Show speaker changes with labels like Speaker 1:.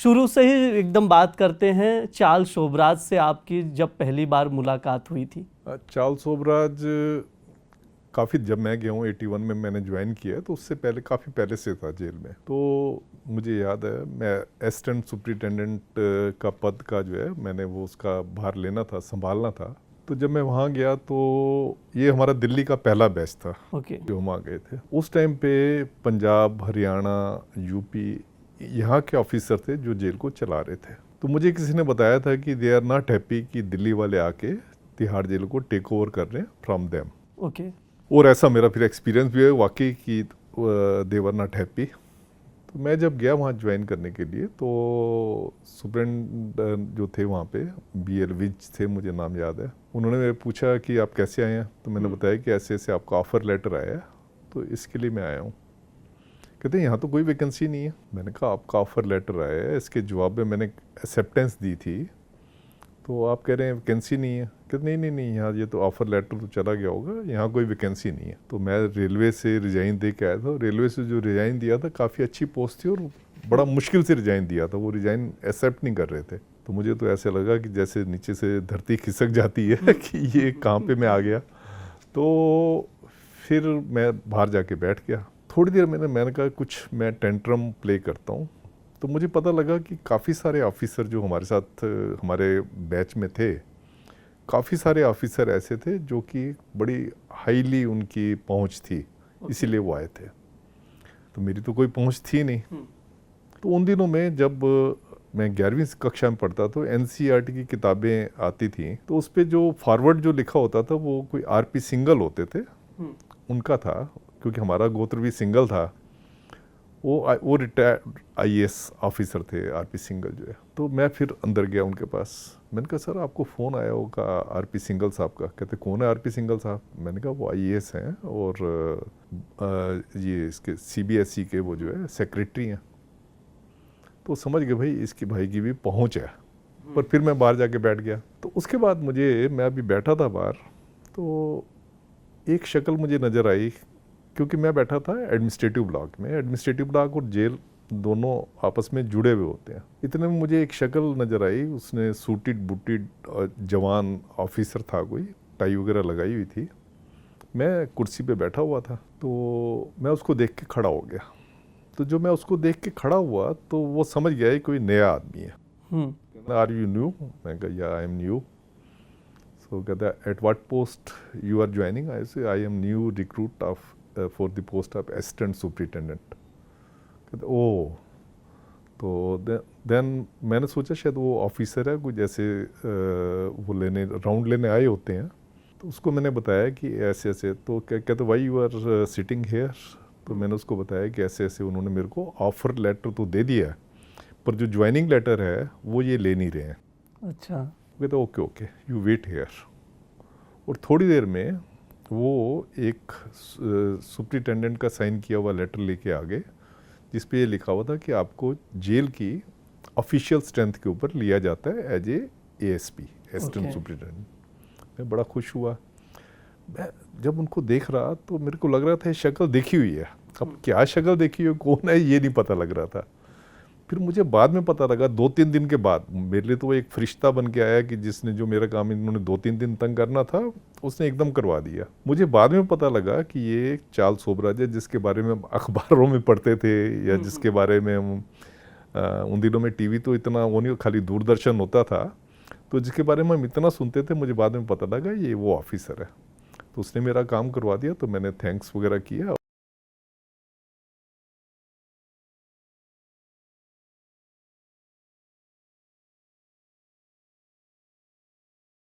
Speaker 1: शुरू से ही एकदम बात करते हैं चार्ल्स शोबराज से, आपकी जब पहली बार मुलाकात हुई थी।
Speaker 2: चार्ल्स शोबराज काफ़ी, जब मैं गया हूँ 81 में मैंने ज्वाइन किया तो उससे पहले काफ़ी पहले से था जेल में। तो मुझे याद है मैं असिस्टेंट सुपरिटेंडेंट का पद का जो है मैंने वो उसका भार लेना था, संभालना था। तो जब मैं वहाँ गया तो ये हमारा दिल्ली का पहला बैच था जो हम आ गए थे। उस टाइम पे पंजाब, हरियाणा, यूपी यहाँ के ऑफिसर थे जो जेल को चला रहे थे। तो मुझे किसी ने बताया था कि दे आर नॉट हैप्पी कि दिल्ली वाले आके तिहाड़ जेल को टेक ओवर कर रहे हैं फ्रॉम देम। और ऐसा मेरा फिर एक्सपीरियंस भी है वाकई कि दे वर नॉट हैप्पी। तो मैं जब गया वहाँ ज्वाइन करने के लिए तो सुपरिटेंडेंट जो थे वहाँ पे BL विज थे, मुझे नाम याद है। उन्होंने मेरे पूछा कि आप कैसे आए हैं, तो मैंने बताया कि ऐसे ऐसे आपका ऑफ़र लेटर आया है तो इसके लिए मैं आया हूँ। कहते हैं यहाँ तो कोई वैकेंसी नहीं है। मैंने कहा आपका ऑफ़र लेटर आया है, इसके जवाब में मैंने एक्सेप्टेंस दी थी, तो आप कह रहे हैं वैकेंसी नहीं है। कहते नहीं यहाँ ये तो ऑफ़र लेटर तो चला गया होगा, यहाँ कोई वैकेंसी नहीं है। तो मैं रेलवे से रिज़ाइन दे के आया था। रेलवे से जो रिज़ाइन दिया था काफ़ी अच्छी पोस्ट थी और बड़ा मुश्किल से रिज़ाइन दिया था, वो रिज़ाइन एक्सेप्ट नहीं कर रहे थे। तो मुझे तो ऐसे लगा कि जैसे नीचे से धरती खिसक जाती है कि ये कहाँ पे मैं आ गया। तो फिर मैं बाहर जाके बैठ गया। थोड़ी देर मैंने कहा कुछ मैं टेंट्रम प्ले करता हूँ। तो मुझे पता लगा कि काफ़ी सारे ऑफिसर जो हमारे साथ हमारे बैच में थे, काफ़ी सारे ऑफिसर ऐसे थे जो कि बड़ी हाईली उनकी पहुंच थी, इसीलिए वो आए थे। तो मेरी तो कोई पहुंच थी नहीं। तो उन दिनों में जब मैं 11वीं कक्षा में पढ़ता तो NCERT की किताबें आती थी, तो उस पर जो फॉरवर्ड जो लिखा होता था वो कोई RP सिंगल होते थे, उनका था। क्योंकि हमारा गोत्र भी सिंगल था, वो रिटायर्ड IAS ऑफिसर थे RP सिंगल जो है। तो मैं फिर अंदर गया उनके पास। मैंने कहा सर आपको फ़ोन आया होगा RP सिंगल साहब का। कहते कौन है RP सिंगल साहब? मैंने कहा वो IAS हैं और ये इसके CBSE के वो जो है सेक्रेटरी हैं। तो समझ गए भाई इसकी भाई की भी पहुंच है। पर फिर मैं बाहर जाके बैठ गया। तो उसके बाद मैं अभी बैठा था बाहर, तो एक शक्ल मुझे नज़र आई, क्योंकि मैं बैठा था एडमिनिस्ट्रेटिव ब्लॉक में। एडमिनिस्ट्रेटिव ब्लॉक और जेल दोनों आपस में जुड़े हुए होते हैं। इतने में मुझे एक शक्ल नज़र आई, उसने सूटेड बूटेड जवान ऑफिसर था, कोई टाई वगैरह लगाई हुई थी। मैं कुर्सी पे बैठा हुआ था, तो मैं उसको देख के खड़ा हो गया। तो जो मैं उसको देख के खड़ा हुआ तो वो समझ गया कोई नया आदमी है। Are you new? मैं कहा या आई एम न्यू। सो कहता at what post you are joining? I say I am new recruit of for the post of assistant superintendent. कहते ओ। तो देन मैंने सोचा शायद वो ऑफिसर है, कुछ जैसे वो राउंड लेने आए होते हैं। तो उसको मैंने बताया कि ऐसे ऐसे। तो कहते why you are sitting here? तो मैंने उसको बताया कि ऐसे ऐसे उन्होंने मेरे को ऑफ़र लेटर तो दे दिया है, पर जो ज्वाइनिंग लेटर है वो ये ले नहीं रहे हैं।
Speaker 1: अच्छा।
Speaker 2: कहते ओके यू वेट हेयर। और थोड़ी देर में वो एक सुपरिटेंडेंट का साइन किया हुआ लेटर लेके आ गए, जिस पे ये लिखा हुआ था कि आपको जेल की ऑफिशियल स्ट्रेंथ के ऊपर लिया जाता है as a ASP, assistant superintendent. मैं बड़ा खुश हुआ। मैं जब उनको देख रहा तो मेरे को लग रहा था ये शक्ल देखी हुई है। अब क्या शक्ल देखी हुई, कौन है, ये नहीं पता लग रहा था। फिर मुझे बाद में पता लगा 2-3 दिन के बाद, मेरे लिए तो वो एक फरिश्ता बन के आया कि जिसने जो मेरा काम इन्होंने 2-3 दिन तंग करना था उसने एकदम करवा दिया। मुझे बाद में पता लगा कि ये चार्ल्स शोबराज है, जिसके बारे में हम अखबारों में पढ़ते थे या जिसके बारे में हम उन दिनों में TV तो इतना वो नहीं, खाली दूरदर्शन होता था, तो जिसके बारे में हम इतना सुनते थे, मुझे बाद में पता लगा ये वो ऑफिसर है। तो उसने मेरा काम करवा दिया, तो मैंने थैंक्स वगैरह किया।